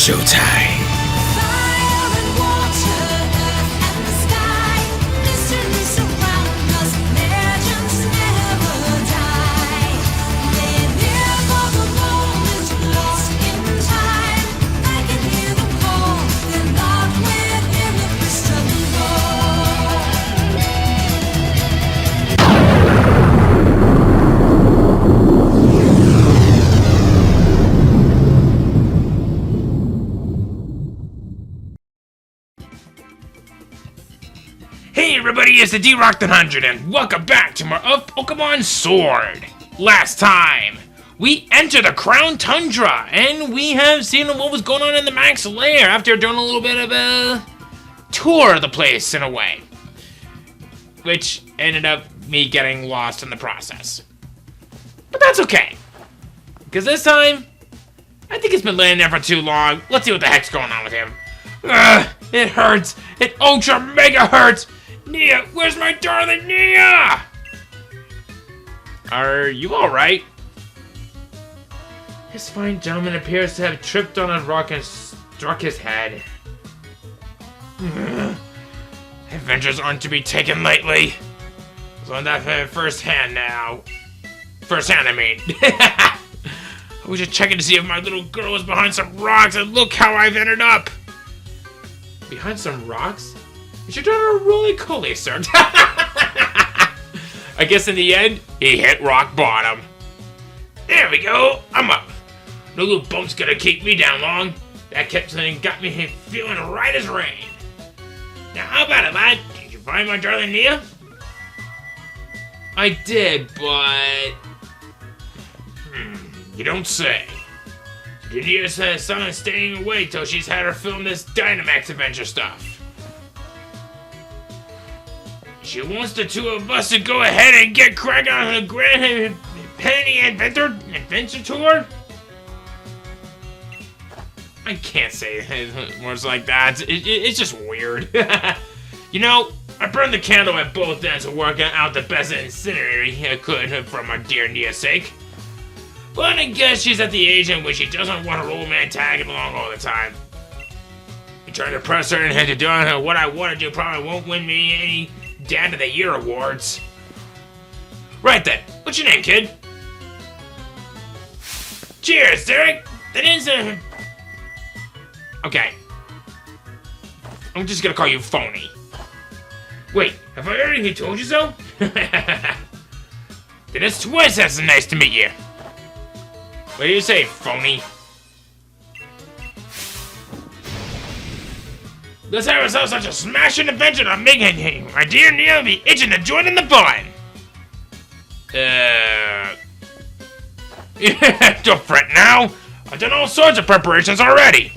showtime. Fire and water, earth and the sky, mystery surround us, legends never die. Live here for the moment, lost in time. I can hear them call, they're locked within the crystal ball. Hey everybody, it's the D-Rock 100 and welcome back to more of Pokémon Sword. Last time, we entered the Crown Tundra and we have seen what was going on in the Max Lair after doing a little bit of a tour of the place in a way. Which ended up me getting lost in the process. But that's okay. Because this time, I think it's been laying there for too long. Let's see what the heck's going on with him. Ugh, it hurts. It ultra mega hurts. Nia, where's my darling Nia? Are you alright? This fine gentleman appears to have tripped on a rock and struck his head. Adventures aren't to be taken lightly. So on that first hand now. First hand, I mean. I was just checking to see if my little girl was behind some rocks, and look how I've ended up. Behind some rocks? You should try to really coolly, sir. I guess in the end, he hit rock bottom. There we go. I'm up. No little bump's gonna keep me down long. That kept saying got me feeling right as rain. Now, how about it, lad? Did you find my darling Nia? I did, but... you don't say. Did you just someone staying away till she's had her film this Dynamax adventure stuff? She wants the two of us to go ahead and get cracking on the Grand Penny Adventure Tour? I can't say words like that. It's just weird. You know, I burned the candle at both ends to work out the best incendiary I could for my dear Nia's sake. But I guess she's at the age in which she doesn't want her old man tagging along all the time. You try to press her into doing what I want to do probably won't win me any Dad of the Year awards. Right then, what's your name, kid? Cheers, Derek! That is okay. I'm just gonna call you Phony. Wait, have I already told you so? Then it's twice as nice to meet you. What do you say, Phony? Let's have ourselves such a smashing adventure to make it. My dear Nia be itching to join in the fun. Don't fret now. I've done all sorts of preparations already.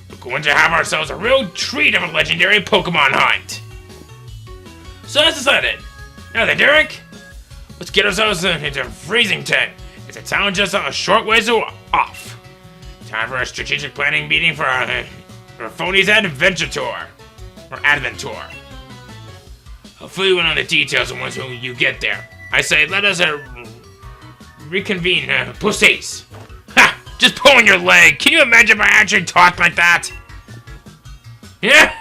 We're going to have ourselves a real treat of a legendary Pokemon hunt. So that's decided. Now then, Derek, let's get ourselves into Freezington. It's a town just a short ways off. Time for a strategic planning meeting for Phony's Adventure Tour. Or Advent Tour. I'll fill you in on the details once you get there. I say, let us reconvene, pussies. Ha! Just pulling your leg. Can you imagine if I actually talked like that? Yeah?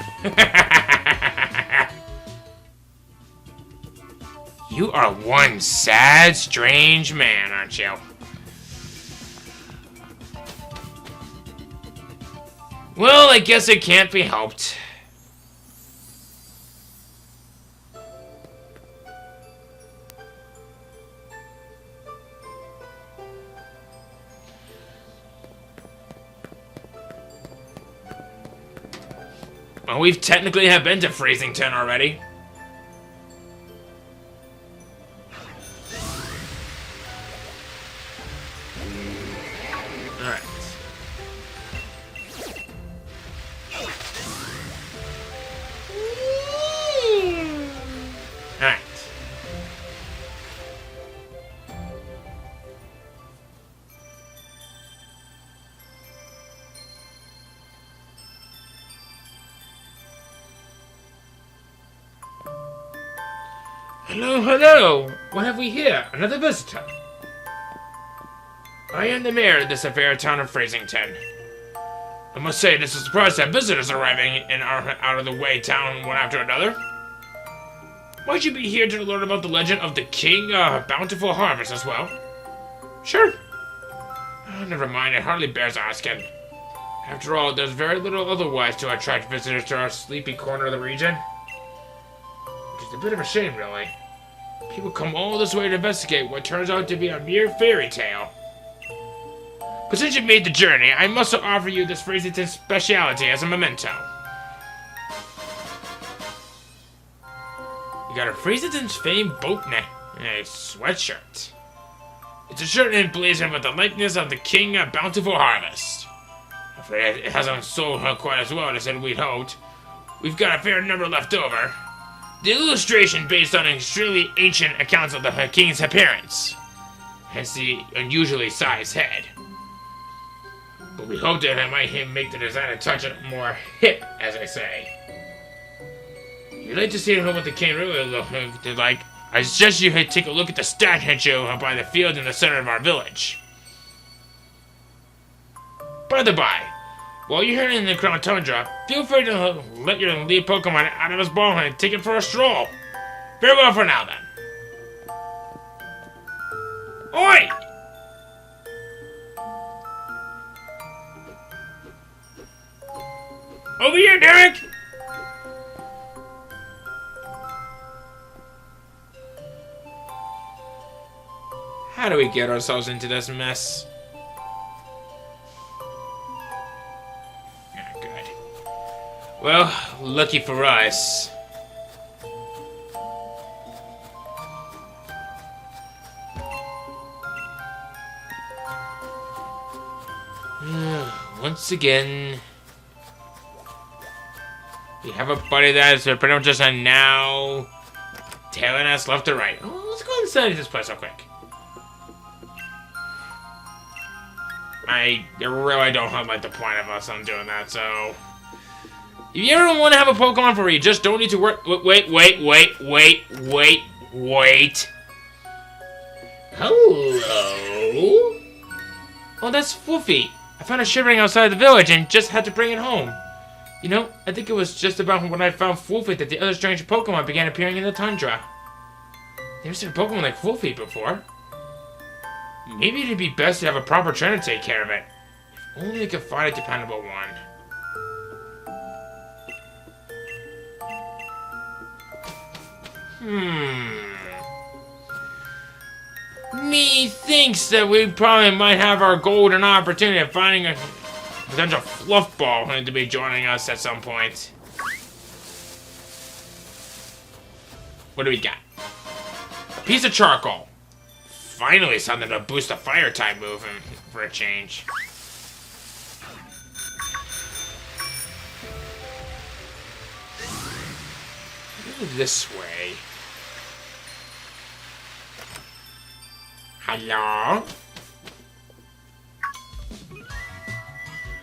You are one sad, strange man, aren't you? Well, I guess it can't be helped. Well, we've technically have been to Freezington already. Alright. Alright. Hello, hello! What have we here? Another visitor. I am the mayor of this fair town of Freezington. I must say, this is a surprise to have visitors arriving in our out-of-the-way town one after another. Might you be here to learn about the legend of the King Bountiful Harvest as well? Sure. Oh, never mind, it hardly bears asking. After all, there's very little otherwise to attract visitors to our sleepy corner of the region. Which is a bit of a shame, really. People come all this way to investigate what turns out to be a mere fairy tale. But since you've made the journey, I must offer you this Freezington speciality as a memento. You got a Freezington's famed boat neck and a sweatshirt. It's a shirt emblazoned with the likeness of the King Bountiful Harvest. Afraid it hasn't sold quite as well as we'd hoped. We've got a fair number left over. The illustration based on extremely ancient accounts of the king's appearance, hence the unusually sized head. But we hope that it might make the design a touch more hip, as I say. You'd like to see what the king really looked like? I suggest you take a look at the statue by the field in the center of our village. By the by, while you're here in the Crown Tundra, feel free to let your lead Pokemon out of his ball and take it for a stroll. Farewell for now, then. Oi! Over here, Derek! How do we get ourselves into this mess? Good. Well, lucky for us. Once again, we have a buddy that is pretty much just a now tailing us left to right. Oh, let's go inside this place real quick. I really don't like the point of us on doing that, so... If you ever want to have a Pokemon for you, just don't need to work... Wait. Hello? Oh, that's Woofy. I found it shivering outside the village and just had to bring it home. You know, I think it was just about when I found Woofy that the other strange Pokemon began appearing in the tundra. Never seen a Pokemon like Woofy before. Maybe it'd be best to have a proper trainer take care of it. If only I could find a dependable one. Methinks that we probably might have our golden opportunity of finding a potential fluff ball to be joining us at some point. What do we got? A piece of charcoal. Finally something to boost the fire type move for a change. This way. Hello?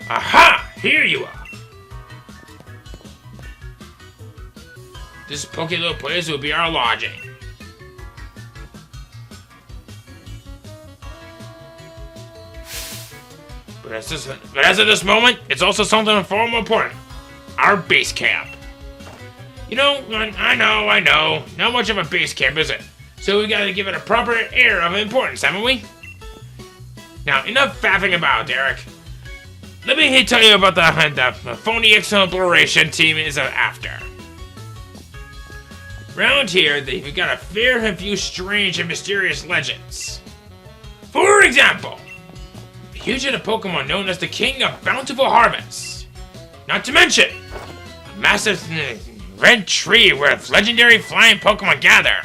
Aha! Here you are! This pokey little place will be our lodging. But as of this moment, it's also something far more important. Our base camp. You know, I know. Not much of a base camp, is it? So we gotta give it a proper air of importance, haven't we? Now, enough faffing about, Derek. Let me tell you about the phony exploration team is after. Round here, we've got a fair few strange and mysterious legends. For example, a huge hit of Pokemon known as the King of Bountiful Harvest. Not to mention, a massive red tree where legendary flying Pokemon gather.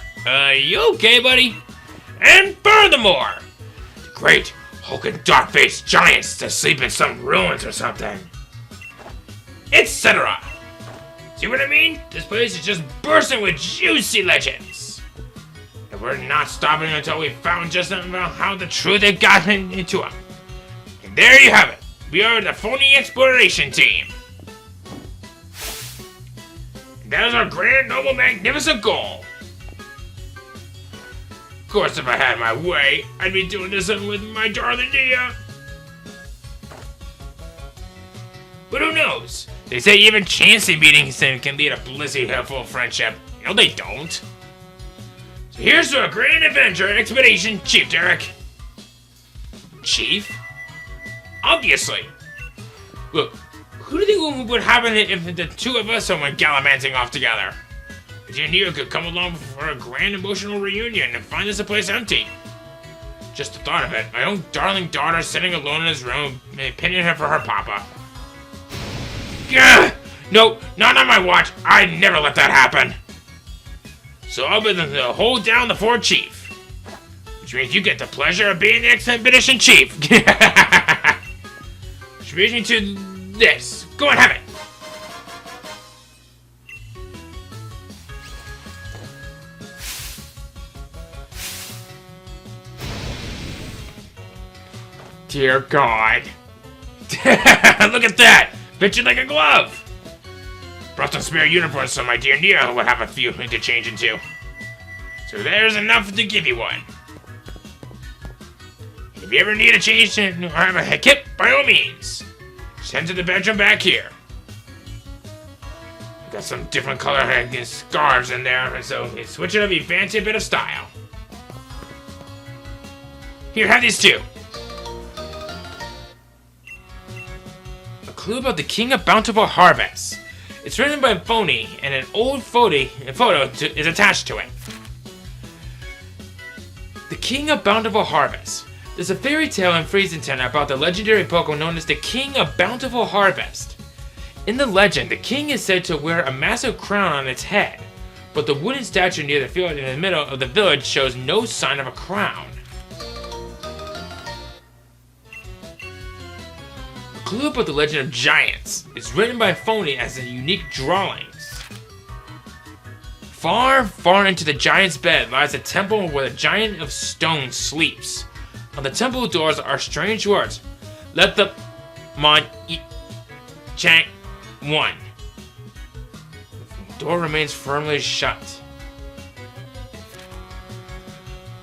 You okay, buddy? And furthermore, the great hulking dark-faced giants that sleep in some ruins or something. Etc. See what I mean? This place is just bursting with juicy legends. And we're not stopping until we found just about how the truth had gotten into them. And there you have it. We are the phony exploration team. And that is our grand, noble, magnificent goal. Of course, if I had my way, I'd be doing this with my darling Dia. But who knows? They say even chancing meetings can lead a blissful friendship. No, they don't. So here's to a grand adventure expedition, Chief Derek. Chief? Obviously. Look, who do you think would happen if the two of us went gallivanting off together? Junior could come along for a grand emotional reunion and find us a place empty. Just the thought of it, my own darling daughter sitting alone in his room, pinning her for her papa. Gah! No, not on my watch. I'd never let that happen. So I'll be the hold down the fort chief. Which means you get the pleasure of being the expedition chief. Which brings me to this. Go and have it. Dear God. Look at that! Fits you like a glove! Brought some spare uniforms so my dear Neo would have a few to change into. So there's enough to give you one. If you ever need a change or have a kit, by all means, send to the bedroom back here. Got some different color scarves in there, so switch it up, you fancy a bit of style. Here, have these two. A clue about the King of Bountiful Harvest. It's written by Phony, and an old photo is attached to it. The King of Bountiful Harvest. There's a fairy tale in Freezington about the legendary Pokémon known as the King of Bountiful Harvest. In the legend, the king is said to wear a massive crown on its head, but the wooden statue near the field in the middle of the village shows no sign of a crown. A clue about the legend of giants is written by Phony as a unique drawings. Far, far into the giant's bed lies a temple where the giant of stone sleeps. On the temple doors are strange words. Let the mon chang one. The door remains firmly shut.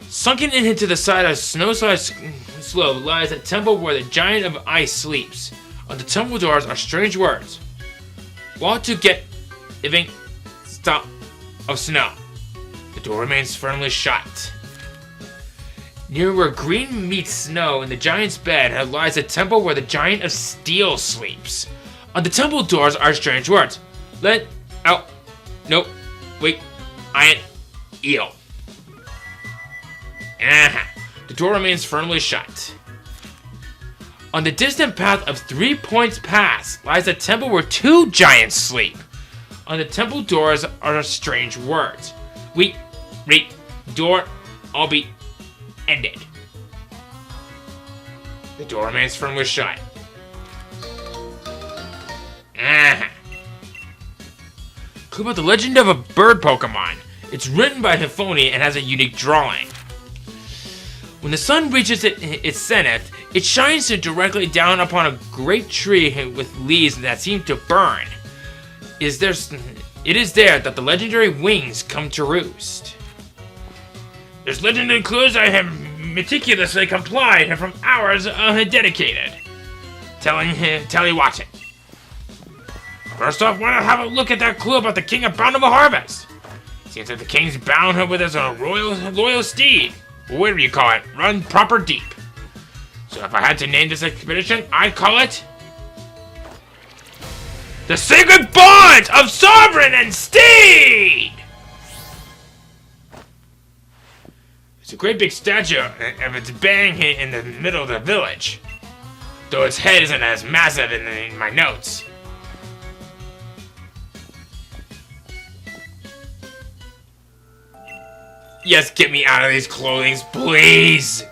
Sunken into the side of snow-sized slope lies a temple where the giant of ice sleeps. On the temple doors are strange words. Want to get living stop of snow. The door remains firmly shut. Near where green meets snow in the giant's bed lies a temple where the giant of steel sleeps. On the temple doors are strange words. Let out. Nope. Wait. Iron. Eel. The door remains firmly shut. On the distant path of 3 points past lies a temple where two giants sleep. On the temple doors are strange words. Wait. Door. I'll be ended. The door remains firmly shut. Clue about the legend of a bird Pokemon. It's written by Hifoni and has a unique drawing. When the sun reaches its zenith, it shines directly down upon a great tree with leaves that seem to burn. It is there that the legendary wings come to roost. There's legendary clues I have meticulously complied from hours dedicated. Tell you watch it. First off, why not have a look at that clue about the King of Bountiful Harvest? Seems that the king's bound her with his loyal steed, or whatever you call it, run proper deep. So if I had to name this expedition, I'd call it The Sacred Bonds of Sovereign and Steed! It's a great big statue of its bang in the middle of the village, though its head isn't as massive in my notes. Yes, get me out of these clothing, please!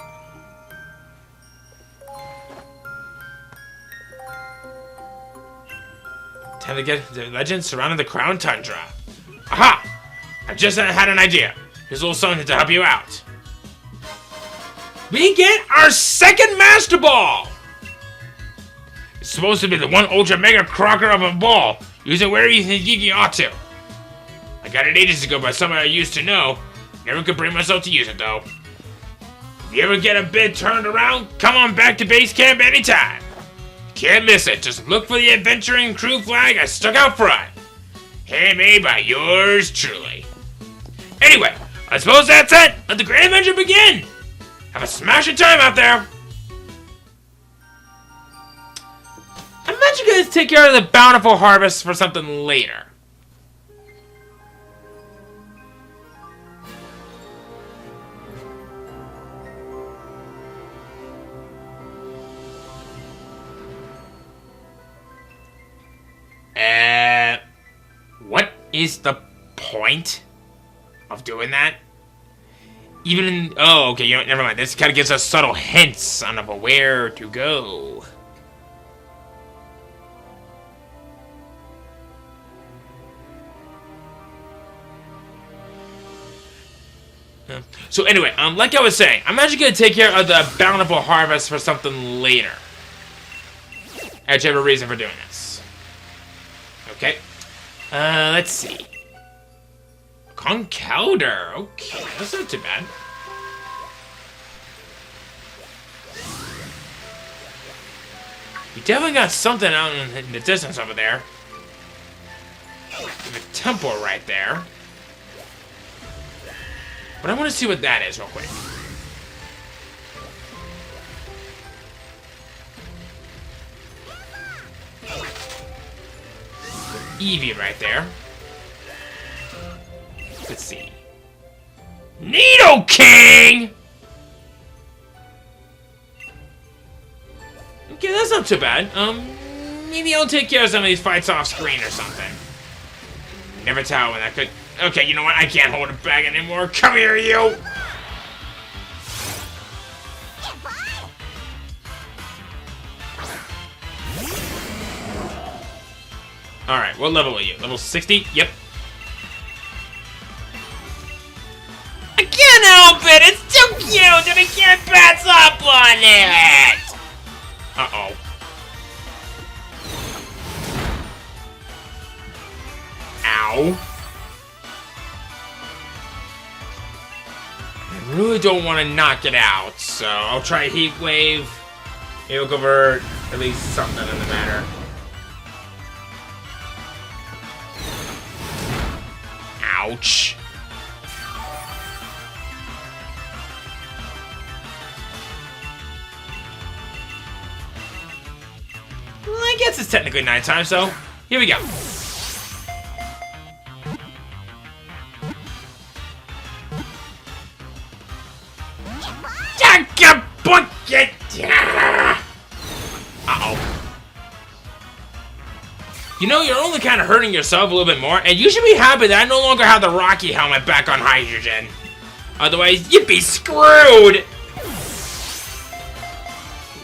Time to get the legend surrounding the Crown Tundra. Aha! I just had an idea. Here's a little something to help you out. We get our second Master Ball! It's supposed to be the one ultra mega crocker of a ball. Use it wherever you think you ought to. I got it ages ago by someone I used to know. Never could bring myself to use it though. If you ever get a bit turned around, come on back to base camp anytime. can't miss it. Just look for the adventuring crew flag I stuck out front. Handmade by yours truly. Anyway, I suppose that's it. Let the grand adventure begin. Have a smashing time out there. I imagine you guys take care of the bountiful harvest for something later. What is the point of doing that? Even in... Oh, okay, you know, never mind. This kind of gives us subtle hints on where to go. So anyway, like I was saying, I'm actually going to take care of the bountiful harvest for something later. I actually have a reason for doing this. Okay. Let's see. Conkelder. Okay, that's not too bad. We definitely got something out in the distance over there. The temple right there. But I want to see what that is real quick. Eevee right there. Let's see. Needle King! Okay, that's not too bad. Maybe I'll take care of some of these fights off screen or something. Never tell when that could... Okay, you know what? I can't hold it back anymore. Come here, you! Alright, what level are you? Level 60? Yep. I can't help it! It's too cute and I can't pass up on it! Uh-oh. Ow. I really don't want to knock it out, so I'll try Heat Wave. Maybe we'll go for at least something in the matter. Ouch. Well, I guess it's technically nighttime, so here we go. Uh-oh. You know, you're only kind of hurting yourself a little bit more, and you should be happy that I no longer have the Rocky helmet back on hydrogen. Otherwise, you'd be screwed!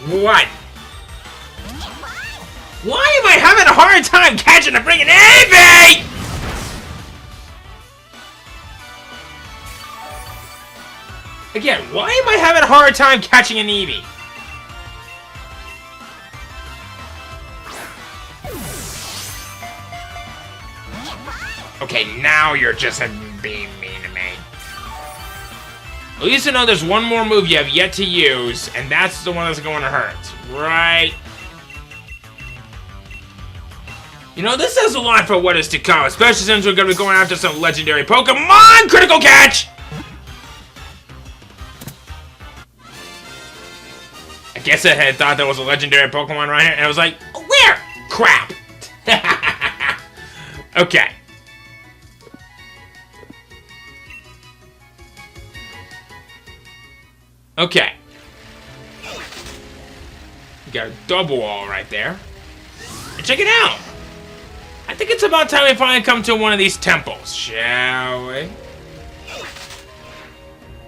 What? Why am I having a hard time catching a freaking Eevee? Again, why am I having a hard time catching an Eevee? Okay, now you're just being mean to me. At least you know there's one more move you have yet to use, and that's the one that's going to hurt. Right? You know, this says a lot for what is to come, especially since we're going to be going after some legendary Pokemon! Critical catch! I guess I had thought there was a legendary Pokemon right here, and I was like, where? Crap! Okay. Okay. We got a double wall right there. And check it out! I think it's about time we finally come to one of these temples, shall we?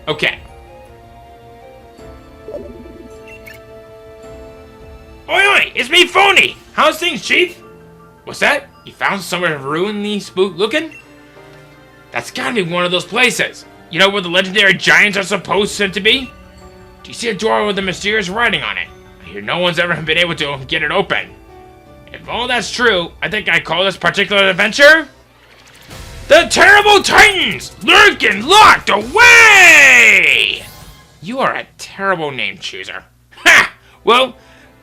Okay. Oi, oi! It's me, Phony! How's things, Chief? What's that? You found somewhere ruinly spook looking? That's gotta be one of those places. You know where the legendary giants are supposed to be? Do you see a door with a mysterious writing on it? I hear no one's ever been able to get it open. If all that's true, I think I call this particular adventure... The Terrible Titans! Lurking locked away! You are a terrible name chooser. Ha! Well,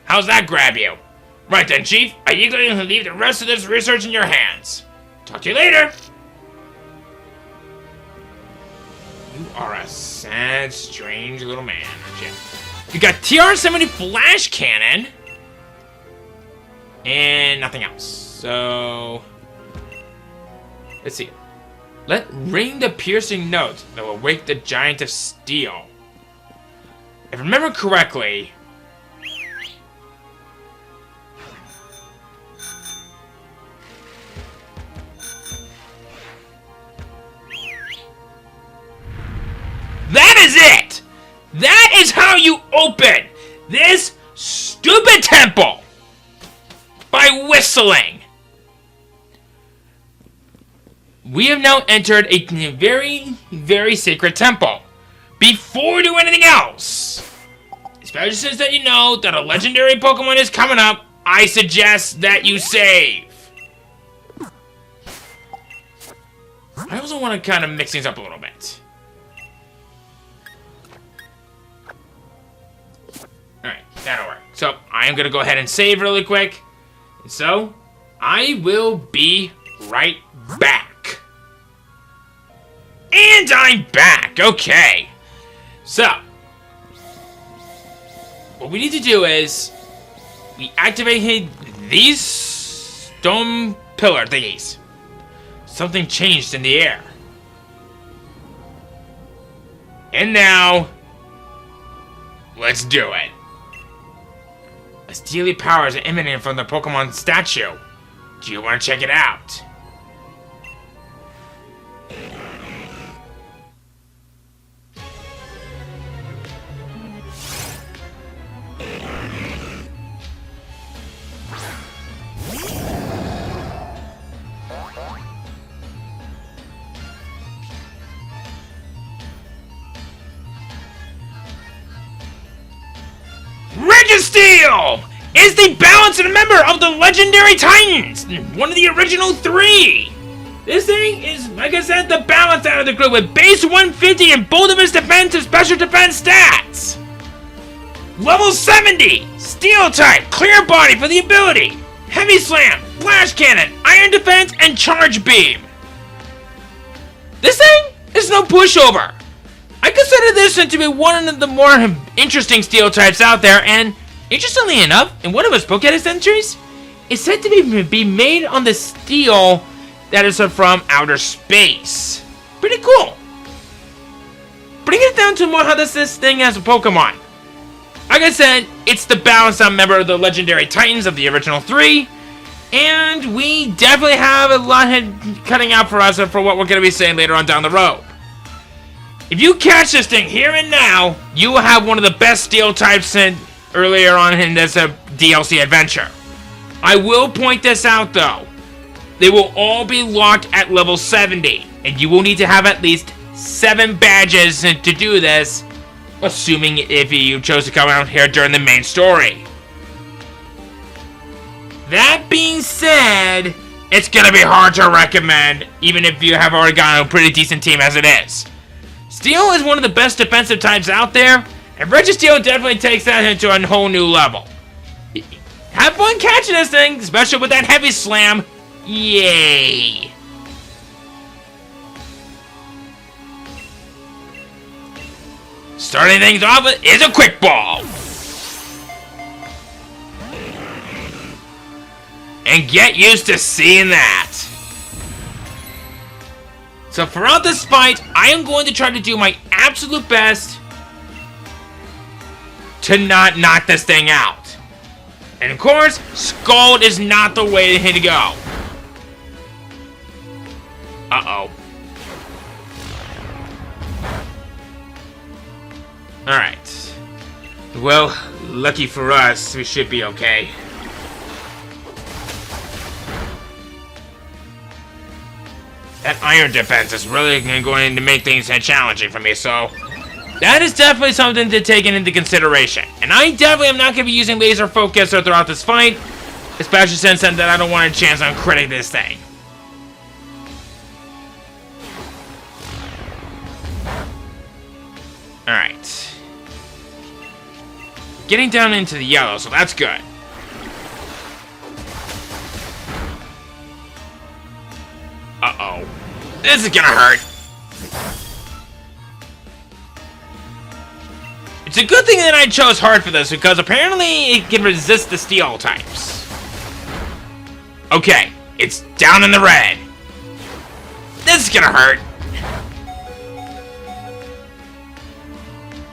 how's that grab you? Right then, Chief. Are you going to leave the rest of this research in your hands? Talk to you later. You are a sad, strange little man, aren't you? You got TR-70 flash cannon. And nothing else. So... let's see. Let ring the piercing note that will wake the giant of steel. If I remember correctly... that is it! That is how you open this stupid temple! By whistling! We have now entered a very, very sacred temple. Before we do anything else, especially since that you know that a legendary Pokemon is coming up, I suggest that you save. I also want to kind of mix things up a little bit. Alright, that'll work. So, I am going to go ahead and save really quick. So, I will be right back. And I'm back! Okay. So, what we need to do is, we activated these stone pillar thingies. Something changed in the air. And now, let's do it. A steely power is emanating from the Pokemon statue. Do you want to check it out? Registeel is the balanced member of the legendary Titans, one of the original 3. This thing is, like I said, the balance out of the group with base 150 in both of its defense and special defense stats. Level 70, Steel type, Clear Body for the ability, Heavy Slam, Flash Cannon, Iron Defense, and Charge Beam. This thing is no pushover. I consider this one to be one of the more interesting steel types out there, and interestingly enough, in one of his Pokédex entries, it's said to be made on the steel that is from outer space. Pretty cool. Bring it down to more how does this thing as a Pokemon. Like I said, it's the balanced out member of the legendary Titans of the original 3, and we definitely have a lot cutting out for us for what we're going to be saying later on down the road. If you catch this thing here and now, you will have one of the best steel types earlier on in this DLC adventure. I will point this out though. They will all be locked at level 70, and you will need to have at least 7 badges to do this, assuming if you chose to come out here during the main story. That being said, it's gonna be hard to recommend, even if you have already gotten a pretty decent team as it is. Steel is one of the best defensive types out there, and Registeel definitely takes that into a whole new level. Have fun catching this thing, especially with that Heavy Slam. Yay! Starting things off is a Quick Ball. And get used to seeing that. So throughout this fight, I am going to try to do my absolute best to not knock this thing out. And of course, Scald is not the way to go. Uh-oh. Alright. Well, lucky for us, we should be okay. That Iron Defense is really going to make things challenging for me, so that is definitely something to take into consideration. And I definitely am not going to be using Laser Focus throughout this fight, especially since that I don't want a chance on critting this thing. Alright. Getting down into the yellow, so that's good. Uh-oh. This is gonna hurt. It's a good thing that I chose hard for this, because apparently it can resist the steel types. Okay, it's down in the red. This is gonna hurt.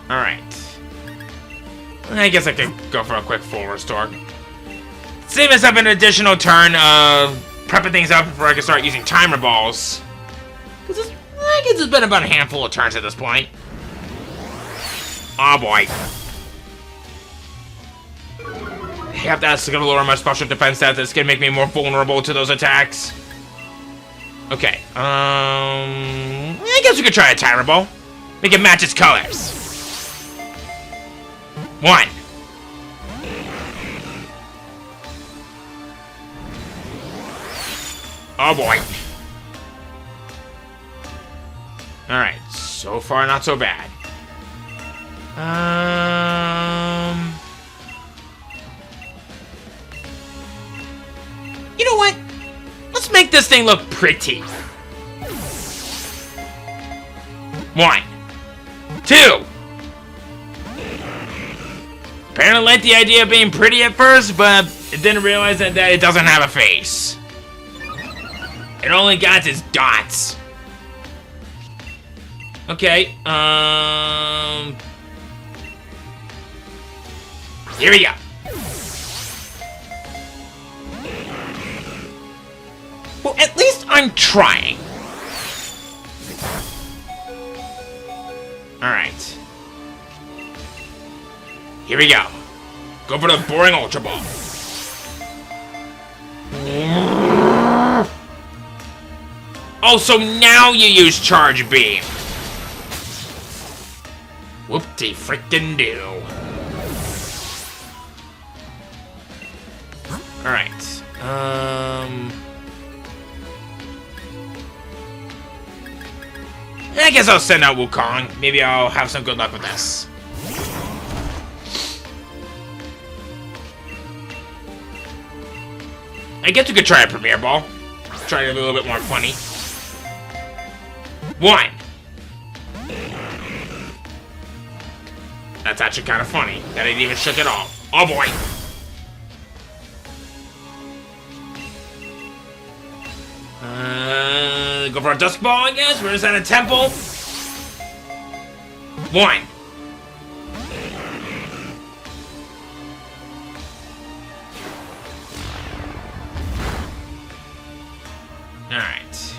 Alright. I guess I could go for a quick full restore. Save myself an additional turn of prepping things up before I can start using timer balls. Because I guess it's been about a handful of turns at this point. Oh boy. Yep, that's gonna lower my special defense stats. That's gonna make me more vulnerable to those attacks. Okay, I guess we could try a timer ball. Make it match its colors. 1. Oh boy. Alright, so far not so bad. You know what? Let's make this thing look pretty. 1. 2. Apparently liked the idea of being pretty at first, but it didn't realize that it doesn't have a face. It only got its dots. Okay, here we go. Well, at least I'm trying. Alright. Here we go. Go for the boring Ultra Ball. Oh, so now you use Charge Beam. Whoop-de-frickin-do. Alright. I guess I'll send out Wukong. Maybe I'll have some good luck with this. I guess we could try a Premier Ball. Try it a little bit more funny. 1. That's actually kind of funny. That didn't even shook it off. Oh boy. Go for a Dusk Ball, I guess. We're just at a temple. 1. Alright.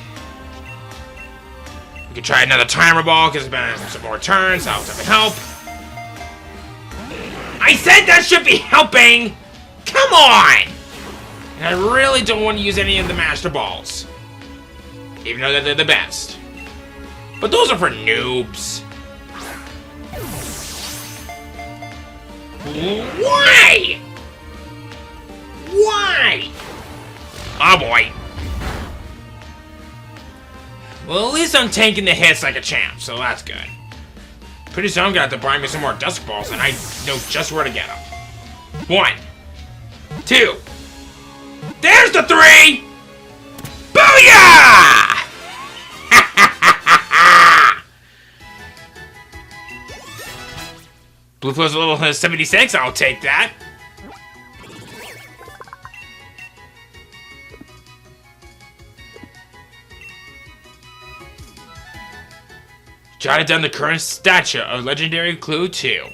We could try another Timer Ball, because it's been some more turns. That'll definitely help. I said that should be helping! Come on! And I really don't want to use any of the Master Balls. Even though they're the best. But those are for noobs. Why? Why? Oh boy. Well, at least I'm taking the hits like a champ, so that's good. Pretty soon I'm gonna have to buy me some more Dusk Balls, and I know just where to get them. 1. 2. There's the 3! Booyah! Blue Flow's a level 76, I'll take that. Jotted down the current stature of Legendary Clue 2.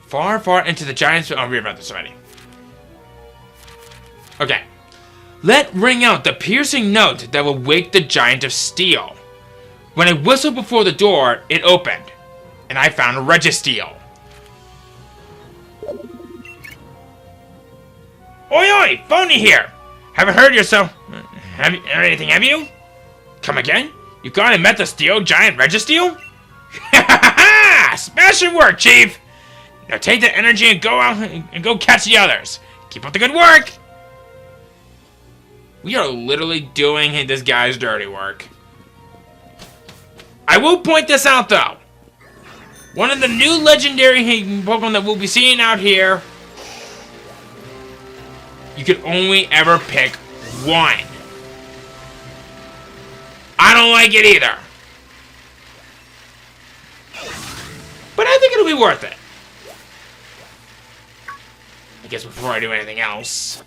Far, far into the giant's... Oh, we read about this already. Okay. Let ring out the piercing note that will wake the giant of steel. When I whistled before the door, it opened, and I found Registeel. Oi, oi! Phony here! Haven't heard yourself. Have you heard anything, have you? Come again? You gone and met the steel giant Registeel? Ha ha ha! Smashing work, Chief! Now take that energy and go out and go catch the others. Keep up the good work! We are literally doing this guy's dirty work. I will point this out, though. One of the new legendary Pokemon that we'll be seeing out here, you can only ever pick one. I don't like it either. But I think it'll be worth it. I guess before I do anything else.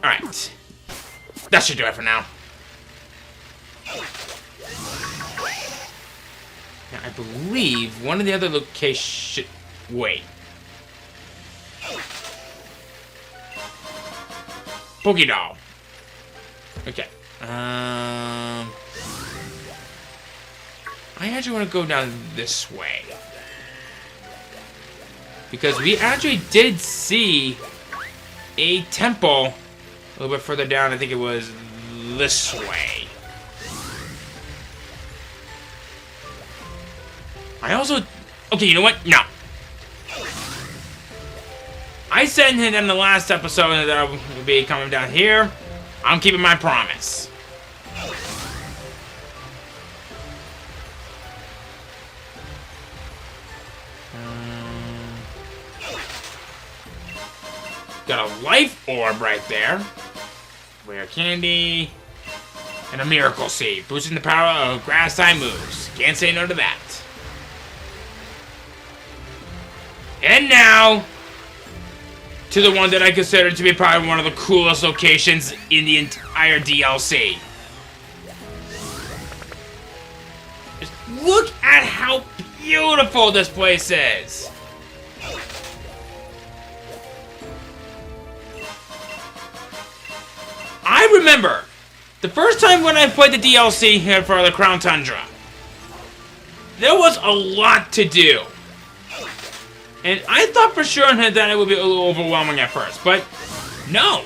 Alright. That should do it for now. Now, I believe one of the other locations... Wait. Pokédoll. Okay. I actually want to go down this way. Because we actually did see a temple a little bit further down. I think it was this way. I also... Okay, you know what? No. I said in the last episode that I would be coming down here. I'm keeping my promise. Got a life orb right there. Rare candy. And a miracle seed. Boosting the power of grass type moves. Can't say no to that. And now... to the one that I consider to be probably one of the coolest locations in the entire DLC. Just look at how beautiful this place is. I remember the first time when I played the DLC here for the Crown Tundra. There was a lot to do. And I thought for sure that it would be a little overwhelming at first, but no.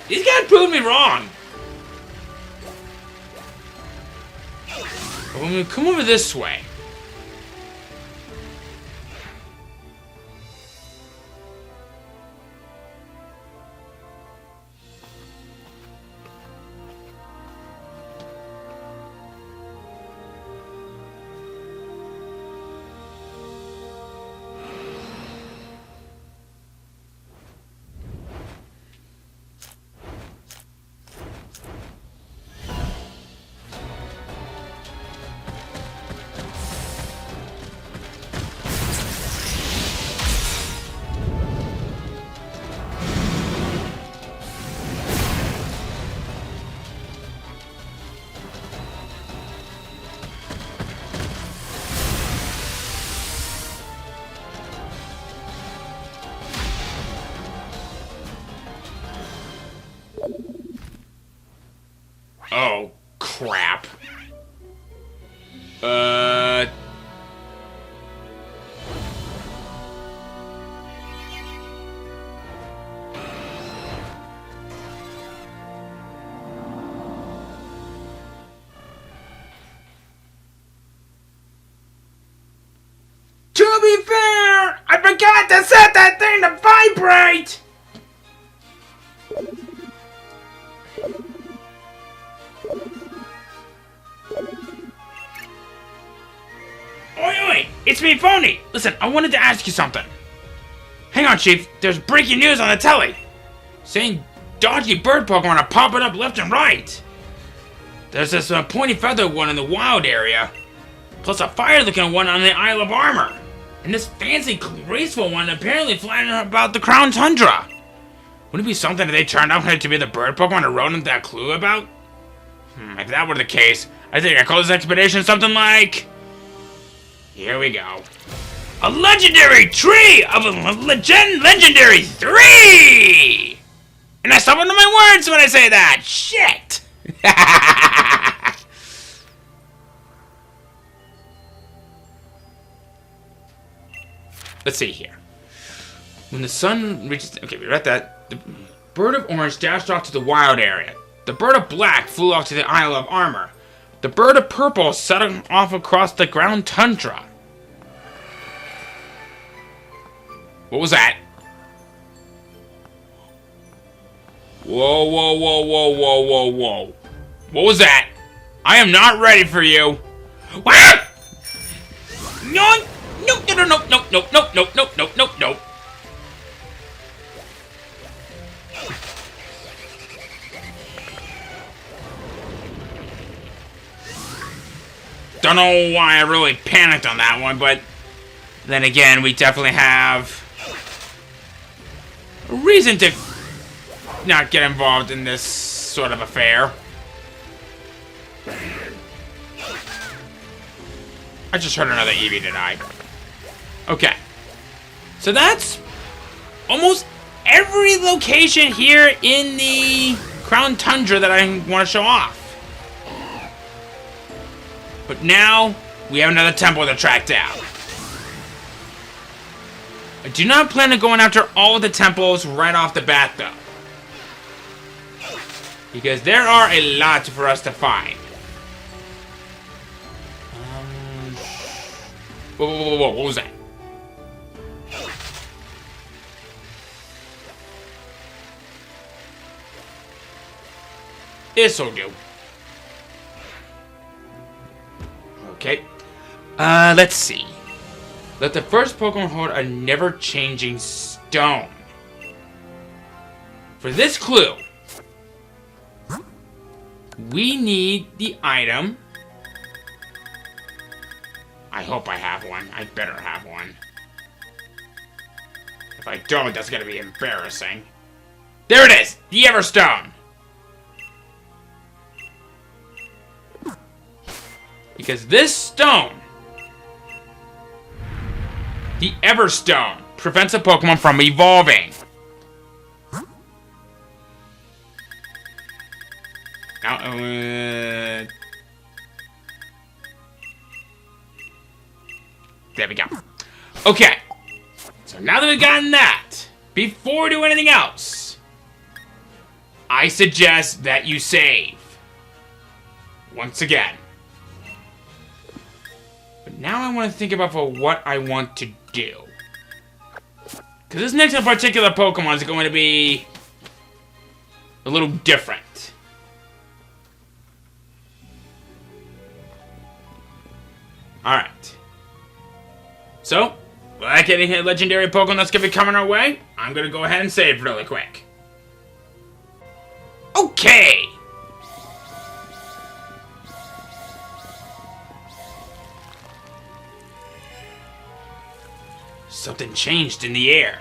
These guys proved me wrong. But when we come over this way, oh, crap. To be fair, I forgot to set that thing to vibrate! Oi, it's me, Phony! Listen, I wanted to ask you something. Hang on, Chief. There's breaking news on the telly. Saying dodgy bird Pokemon are popping up left and right. There's this pointy feather one in the wild area. Plus a fire-looking one on the Isle of Armor. And this fancy, graceful one apparently flying about the Crown Tundra. Wouldn't it be something that they turned out to be the bird Pokemon who wrote them that clue about? If that were the case, I think I call this expedition something like... Here we go. A legendary tree of a legendary 3! And I stumble into my words when I say that. Shit! Let's see here. When the sun reaches... Okay, we read that. The bird of orange dashed off to the wild area. The bird of black flew off to the Isle of Armor. The bird of purple set off across the Crown Tundra. What was that? Whoa, whoa, whoa, whoa, whoa, whoa, whoa. What was that? I am not ready for you. What? No, Nope, no, no, no, no, no, no, no, no, no, no, no. Don't know why I really panicked on that one, but then again, we definitely have a reason to not get involved in this sort of affair. I just heard another Eevee tonight. Okay. So that's almost every location here in the Crown Tundra that I want to show off. But now, we have another temple to track down. I do not plan on going after all of the temples right off the bat, though. Because there are a lot for us to find. Whoa, whoa, whoa, whoa, what was that? This'll do. Okay. Let's see. Let the first Pokemon hold a never-changing stone. For this clue, we need the item. I hope I have one. I better have one. If I don't, that's gonna be embarrassing. There it is! The Everstone! Because this stone, the Everstone, prevents a Pokemon from evolving. Now, there we go. Okay. So now that we've gotten that, before we do anything else, I suggest that you save. Once again. But now I want to think about for what I want to do. Because this next particular Pokemon is going to be a little different. Alright. So, like any legendary Pokemon that's going to be coming our way, I'm going to go ahead and save really quick. Okay! Something changed in the air.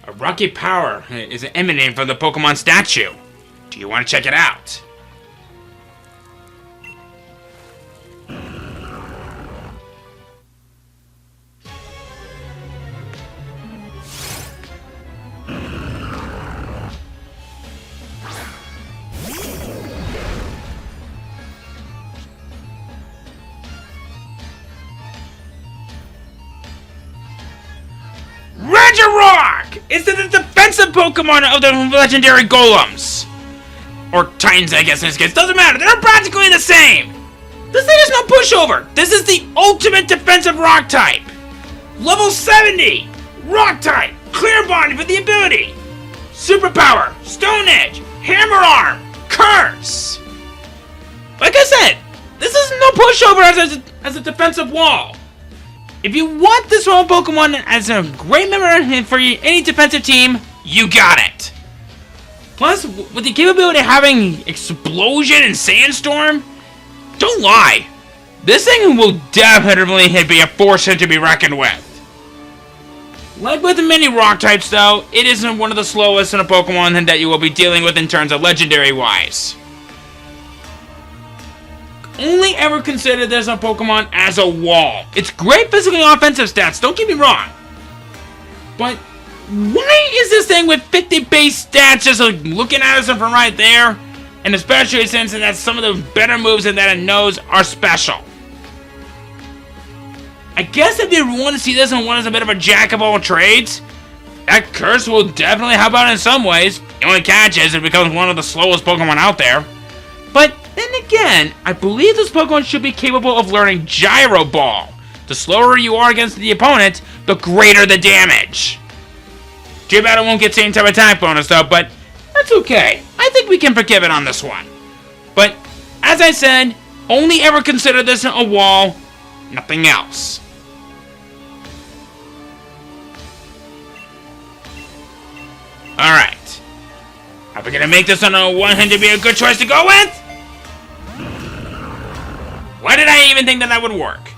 A rocky power is emanating from the Pokemon statue. Do you want to check it out? Rock! It's the defensive Pokemon of the legendary Golems. Or Titans, I guess in this case. Doesn't matter. They're practically the same. This thing is no pushover. This is the ultimate defensive Rock type. Level 70. Rock type. Clear Bond for the ability. Superpower. Stone Edge. Hammer Arm. Curse. Like I said, this is no pushover as a defensive wall. If you want this one Pokemon as a great member for any defensive team, you got it. Plus, with the capability of having Explosion and Sandstorm, don't lie, this thing will definitely be a force to be reckoned with. Like with many Rock types though, it isn't one of the slowest in a Pokemon that you will be dealing with in terms of legendary wise. Only ever consider this a Pokemon as a wall. It's great physically offensive stats, don't get me wrong. But why is this thing with 50 base stats just like looking at us from right there? And especially since that some of the better moves that it knows are special. I guess if you want to see this in one as a bit of a jack of all trades, that Curse will definitely help out in some ways. The only catch is it becomes one of the slowest Pokemon out there. But then again, I believe this Pokemon should be capable of learning Gyro Ball. The slower you are against the opponent, the greater the damage. Too bad it won't get same type attack bonus though, but that's okay. I think we can forgive it on this one. But, as I said, Only ever consider this a wall, nothing else. Alright. Are we gonna make this on a one-hand to be a good choice to go with? Why did I even think that that would work?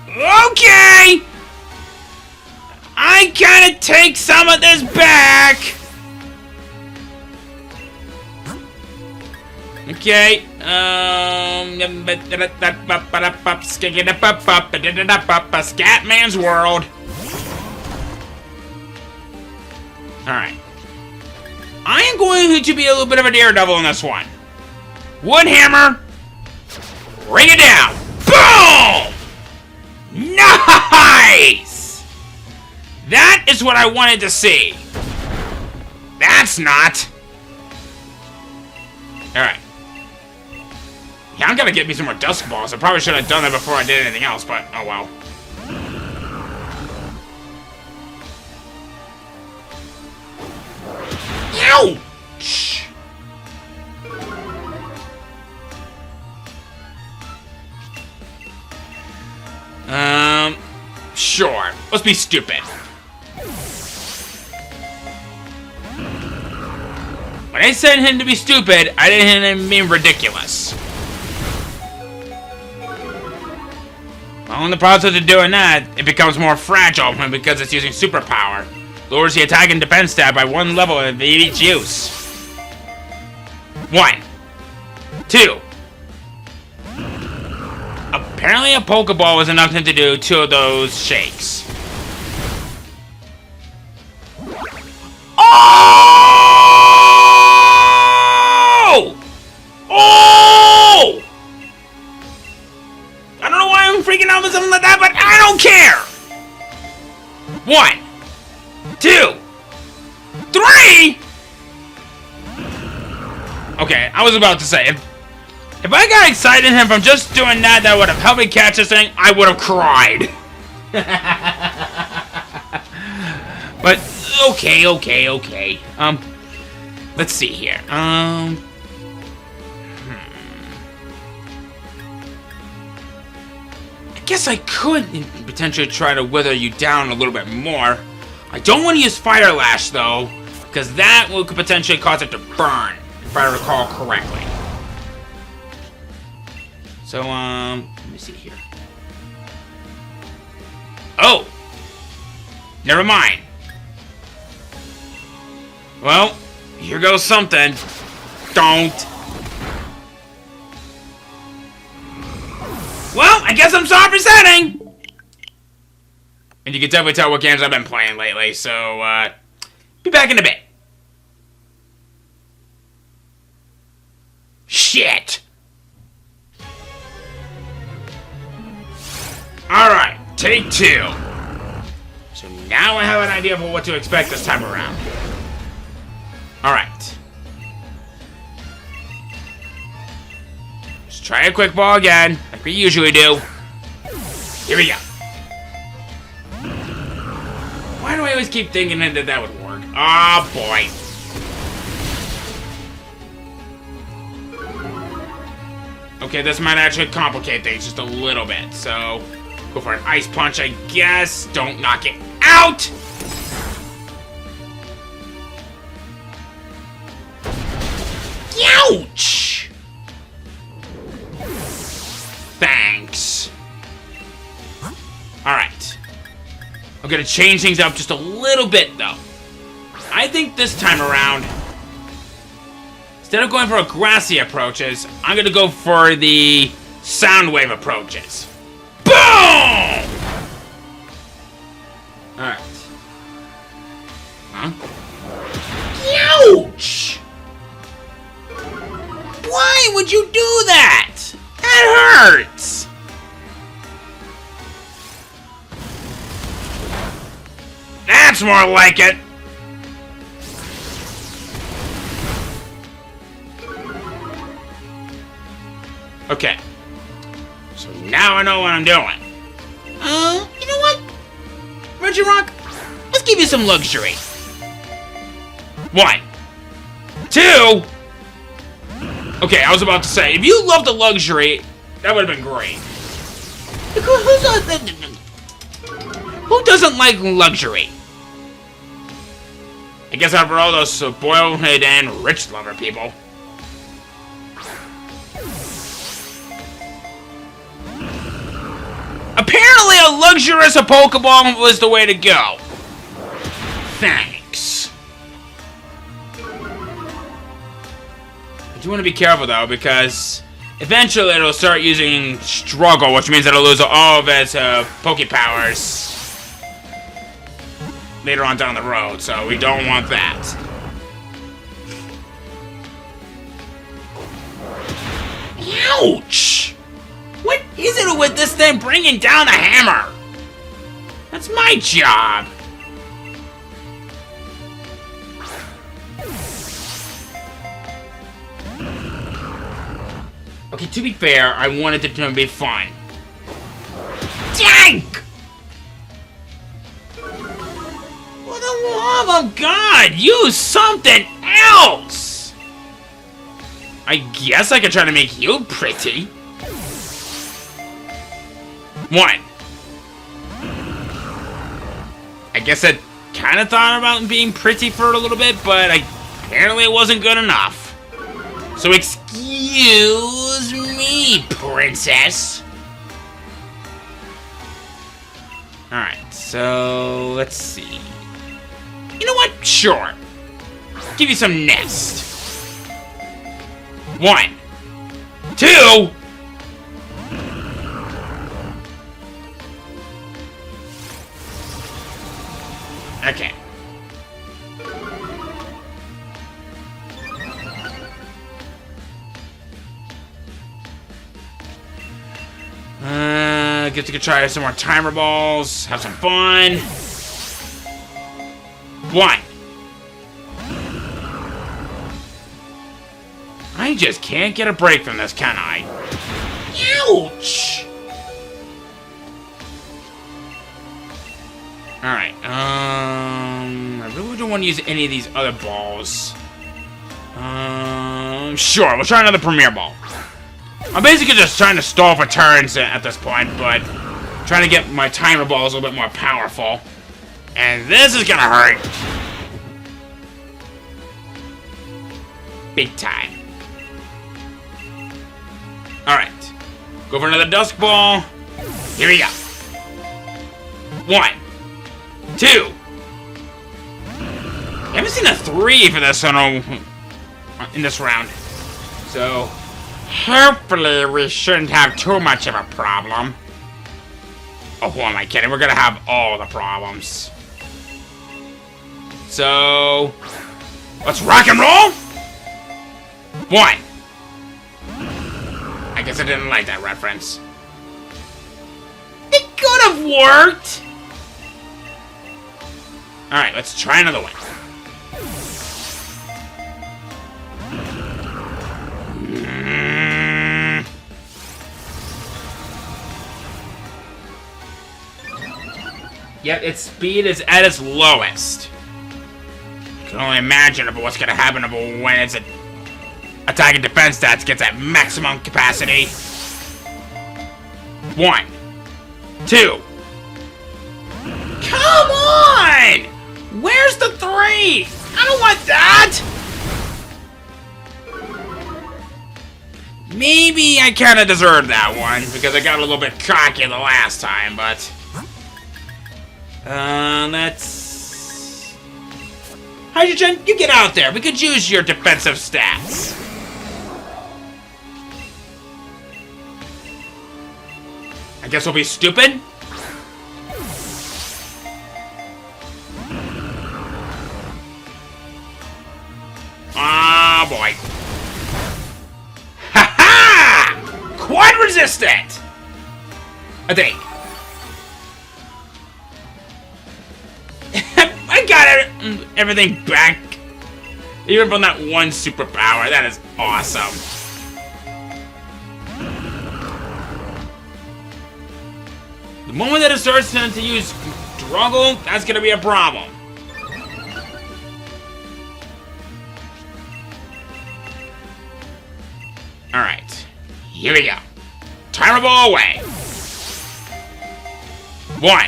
Okay! I gotta take some of this back! Okay, Scatman's World. Alright. I am going to be a little bit of a daredevil in this one. Wood hammer. Bring it down. Boom! Nice! That is what I wanted to see. That's not. Alright. Yeah, I'm gonna get me some more dusk balls. I probably should have done that before I did anything else, but oh well. Ouch! Sure. Let's be stupid. When I said him to be stupid, I didn't mean ridiculous. Well, in the process of doing that, it becomes more fragile because it's using superpower. Lowers the attack and defense stat by 1 level at each use. 1. 2. Apparently a Pokeball was enough to do 2 of those shakes. Oh! Oh! I don't know why I'm freaking out with something like that, but I don't care! 1. 2. 3! Okay, I was about to say, if I got excited from just doing that, that would have helped me catch this thing, I would have cried. But, okay. Let's see here. I guess I could potentially try to wither you down a little bit more. I don't want to use Fire Lash, though, because that could potentially cause it to burn, if I recall correctly. So, let me see here. Oh! Never mind. Well, here goes something. Don't. Well, I guess I'm soft resetting! And you can definitely tell what games I've been playing lately, so, be back in a bit. Shit! Alright, take 2. So now I have an idea of what to expect this time around. Alright. Let's try a quick ball again, like we usually do. Here we go. Why do I always keep thinking that that would work? Oh boy. Okay, this might actually complicate things just a little bit, so go for an ice punch, I guess. Don't knock it out! Ouch! Thanks. Alright. I'm gonna change things up just a little bit, though. I think this time around, instead of going for grassy approaches, I'm gonna go for the sound wave approaches. Boom! Alright. Huh? Ouch! Why would you do that? That hurts! That's more like it! Okay. So now I know what I'm doing. You know what? Reggie Rock, let's give you some luxury. 1. 2. Okay, I was about to say, if you love the luxury, that would have been great. Who doesn't like luxury? I guess after all those spoiled and rich lover people. Apparently a luxurious Pokemon was the way to go. Thanks. I do want to be careful though, because eventually it'll start using Struggle, which means it'll lose all of its Poke Powers later on down the road, so we don't want that. Ouch! What is it with this thing bringing down the hammer? That's my job. Okay, to be fair, I wanted it to be fun. Dang! For the love of God, use something else! I guess I could try to make you pretty. 1. I guess I kind of thought about being pretty for a little bit, but apparently it wasn't good enough. So excuse me, princess. Alright, so let's see. You know what? Sure. Give you some nest. 1, 2. Okay. Get to try some more timer balls. Have some fun. 1. I just can't get a break from this, can I? Ouch! Alright, I really don't want to use any of these other balls. Sure, we'll try another Premier Ball. I'm basically just trying to stall for turns at this point, but trying to get my timer balls a little bit more powerful. And this is gonna hurt. Big time. Alright. Go for another Dusk Ball. Here we go. 1, 2. I haven't seen a 3 for this in this round. So, hopefully we shouldn't have too much of a problem. Oh, who am I kidding? We're gonna have all the problems. So, let's rock and roll. 1. I guess I didn't like that reference. It could have worked. Alright, let's try another one. Yep, its speed is at its lowest. I can only imagine about what's gonna happen when its attack and defense stats gets at maximum capacity. 1, 2. Come on! Where's the 3? I don't want that! Maybe I kind of deserved that one, because I got a little bit cocky the last time, but... let's... Hydrogen, you get out there. We could use your defensive stats. I guess we'll be stupid? Oh boy. Ha-ha! Quad resistant! I think. I got everything back. Even from that one superpower. That is awesome. The moment that it starts to use struggle, that's gonna be a problem. Alright. Here we go. Timer ball away. 1,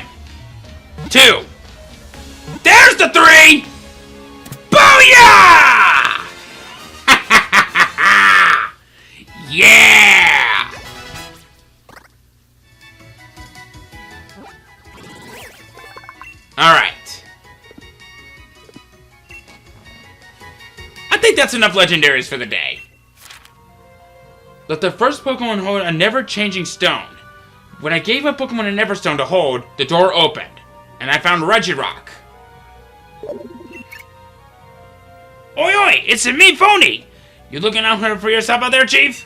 2. There's the 3! Booyah! Yeah! Alright. I think that's enough legendaries for the day. Let the first Pokemon hold a never-changing stone. When I gave my Pokemon a Neverstone to hold, the door opened, and I found Regirock. Oi oi, it's me, Phony! You looking out for yourself out there, Chief?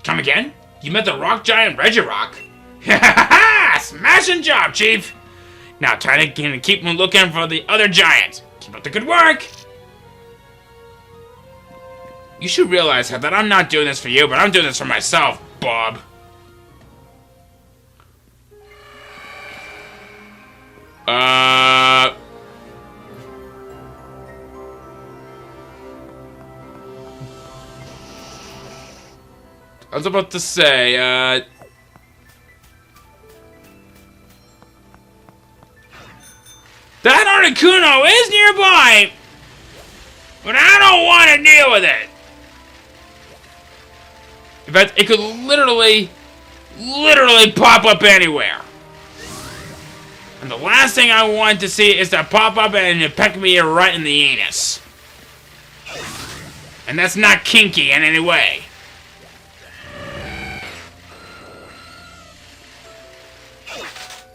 Come again? You met the rock giant Regirock? Ha ha ha! Smashing job, Chief! Now try to keep looking for the other giants. Keep up the good work! You should realize that I'm not doing this for you, but I'm doing this for myself, Bob. I was about to say, that Articuno is nearby, but I don't want to deal with it. In fact, it could literally pop up anywhere. And the last thing I want to see is to pop up and peck me right in the anus. And that's not kinky in any way.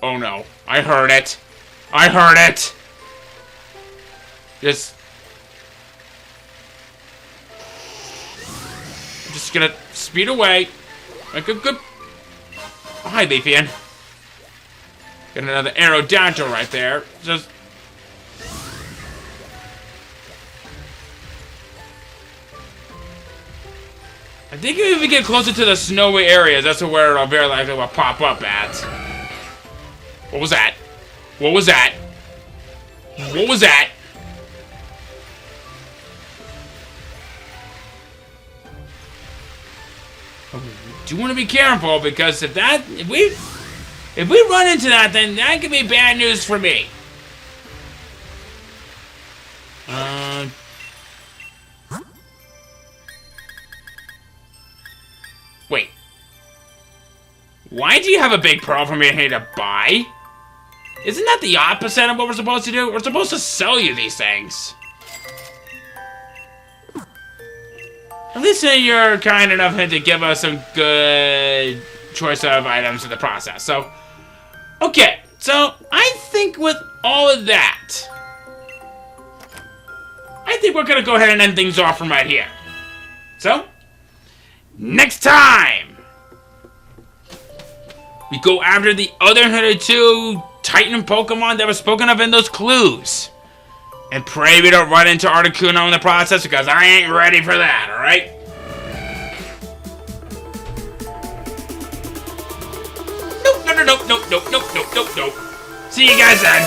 Oh no, I heard it. I heard it. Just gonna speed away. Like a good... Oh, hi, Leafian. Got another Aerodactyl right there. Just... I think if we get closer to the snowy areas, that's where it'll very likely will pop up at. What was that? What was that? What was that? Do want to be careful, because if we run into that, then that could be bad news for me. Wait. Why do you have a big pearl for me to buy? Isn't that the opposite of what we're supposed to do? We're supposed to sell you these things. At least you're kind enough to give us some good choice of items in the process. So, okay. So, I think with all of that, I think we're going to go ahead and end things off from right here. So, next time, we go after the other 2 Titan Pokemon that were spoken of in those clues. And pray we don't run into Articuno in the process, because I ain't ready for that, alright? Nope. See you guys then.